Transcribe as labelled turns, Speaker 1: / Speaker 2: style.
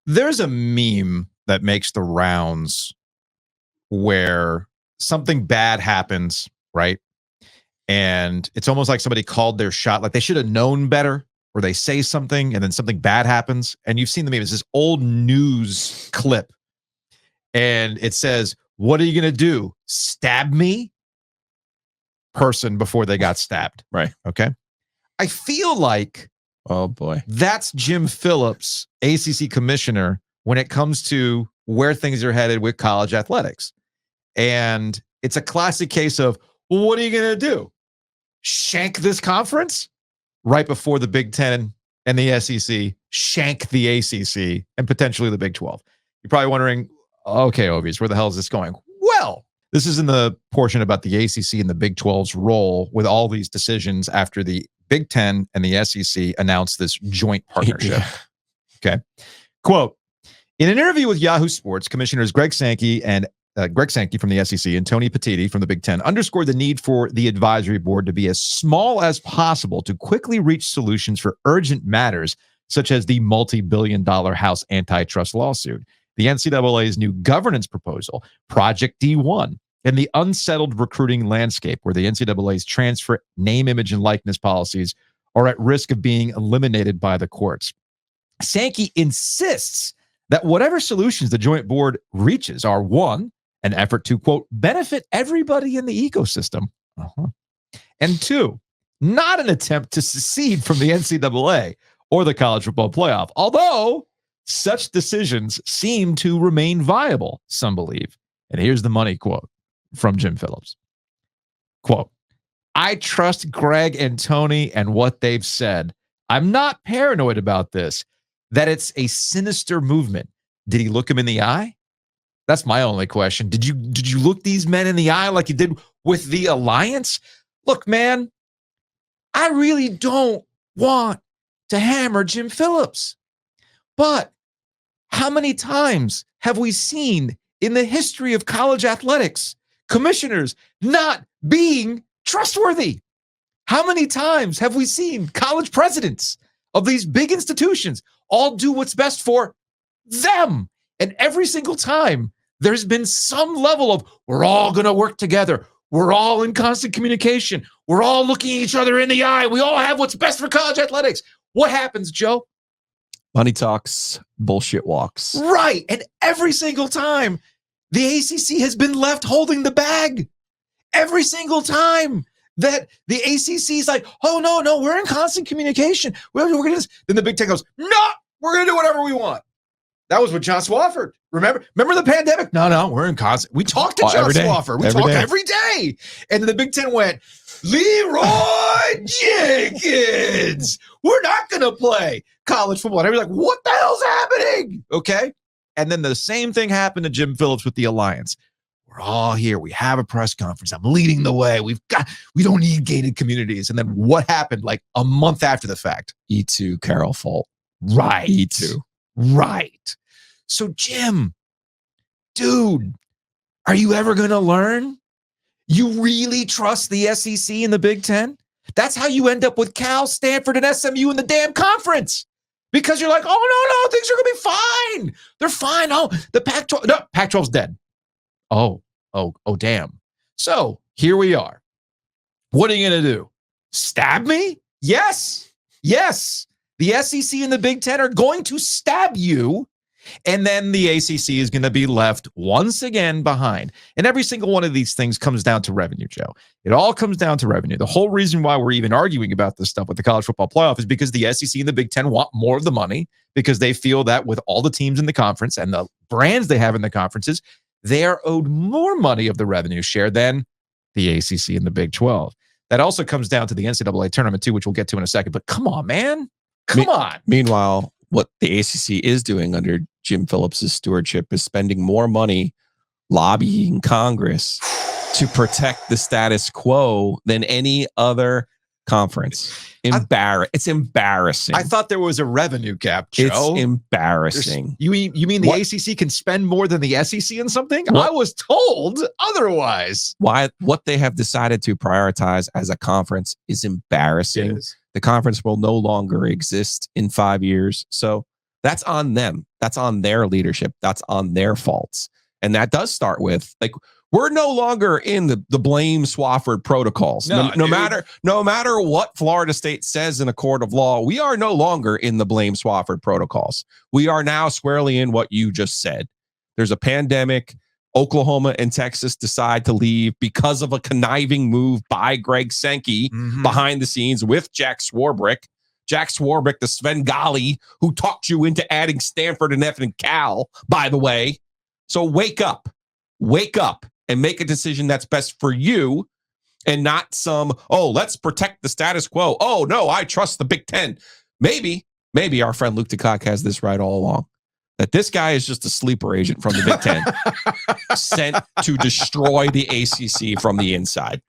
Speaker 1: There's a meme that makes the rounds where something bad happens, right? And it's almost like somebody called their shot, like they should have known better, or they say something and then something bad happens. And you've seen the meme. It's this old news clip. And it says, "What are you going to do? Stab me?" Person before they got stabbed.
Speaker 2: Right.
Speaker 1: Okay. I feel like,
Speaker 2: oh boy,
Speaker 1: that's Jim Phillips, ACC commissioner, when it comes to where things are headed with college athletics. And it's a classic case of, well, what are you going to do? Shank this conference right before the Big Ten and the SEC shank the ACC and potentially the Big 12. You're probably wondering, okay, Ovies, where the hell is this going? Well, this is in the portion about the ACC and the Big 12's role with all these decisions after the Big Ten and the SEC announced this joint partnership. Okay. Quote, in an interview with Yahoo Sports, Commissioners Greg Sankey from the SEC and Tony Petitti from the Big Ten underscored the need for the advisory board to be as small as possible to quickly reach solutions for urgent matters, such as the multi-billion-dollar House antitrust lawsuit, the NCAA's new governance proposal, Project D1, and the unsettled recruiting landscape where the NCAA's transfer, name, image, and likeness policies are at risk of being eliminated by the courts. Sankey insists that whatever solutions the joint board reaches are, one, an effort to, quote, benefit everybody in the ecosystem, and two, not an attempt to secede from the NCAA or the college football playoff, although such decisions seem to remain viable, some believe. And here's the money quote from Jim Phillips. Quote, I trust Greg and Tony and what they've said. I'm not paranoid about this, that it's a sinister movement. Did he look him in the eye? That's my only question. Did you look these men in the eye like you did with the alliance? Look, man, I really don't want to hammer Jim Phillips, but how many times have we seen in the history of college athletics commissioners not being trustworthy? How many times have we seen college presidents of these big institutions all do what's best for them? And every single time there's been some level of, we're all going to work together. We're all in constant communication. We're all looking each other in the eye. We all have what's best for college athletics. What happens, Joe?
Speaker 2: Money talks, bullshit walks.
Speaker 1: Right. And every single time, the ACC has been left holding the bag. Every single time that the ACC is like, oh, no, we're in constant communication. We're going to. Then the Big Ten goes, no, we're going to do whatever we want. That was with John Swofford. Remember the pandemic? No, we're in constant. We talked to John Swofford. We talk every day. And then the Big Ten went, Leroy Jenkins, we're not going to play college football. And everybody's like, what the hell's happening? Okay. And then the same thing happened to Jim Phillips with the Alliance. We're all here. We have a press conference. I'm leading the way. We don't need gated communities. And then what happened like a month after the fact?
Speaker 2: E2 Carol fault.
Speaker 1: Right.
Speaker 2: E2.
Speaker 1: Right. So Jim, dude, are you ever going to learn? You really trust the SEC and the Big Ten? That's how you end up with Cal, Stanford, and SMU in the damn conference. Because you're like, oh, no, things are going to be fine. They're fine. Oh, the Pac-12, no, Pac-12's dead. Oh, damn. So here we are. What are you going to do? Stab me? Yes. The SEC and the Big Ten are going to stab you. And then the ACC is going to be left once again behind. And every single one of these things comes down to revenue, Joe. It all comes down to revenue. The whole reason why we're even arguing about this stuff with the college football playoff is because the SEC and the Big Ten want more of the money, because they feel that with all the teams in the conference and the brands they have in the conferences, they are owed more money of the revenue share than the ACC and the Big 12. That also comes down to the NCAA tournament too, which we'll get to in a second. But come on, man. Come on.
Speaker 2: Meanwhile, what the ACC is doing under Jim Phillips' stewardship is spending more money lobbying Congress to protect the status quo than any other conference. It's embarrassing.
Speaker 1: I thought there was a revenue cap, Joe.
Speaker 2: It's embarrassing.
Speaker 1: You mean the ACC can spend more than the SEC in something? I was told otherwise.
Speaker 2: What they have decided to prioritize as a conference is embarrassing. The conference will no longer exist in 5 years. So That's on them. That's on their leadership. That's on their faults. And that does start with, like, we're no longer in the blame Swofford protocols. No matter what Florida State says in a court of law, we are no longer in the blame Swofford protocols. We are now squarely in what you just said. There's a pandemic. Oklahoma and Texas decide to leave because of a conniving move by Greg Sankey behind the scenes with Jack Swarbrick. Jack Swarbrick, the Svengali who talked you into adding Stanford and F and Cal, by the way. So wake up and make a decision that's best for you and not some, let's protect the status quo. Oh, no, I trust the Big Ten. Maybe our friend Luke DeCock has this right all along, that this guy is just a sleeper agent from the Big Ten sent to destroy the ACC from the inside.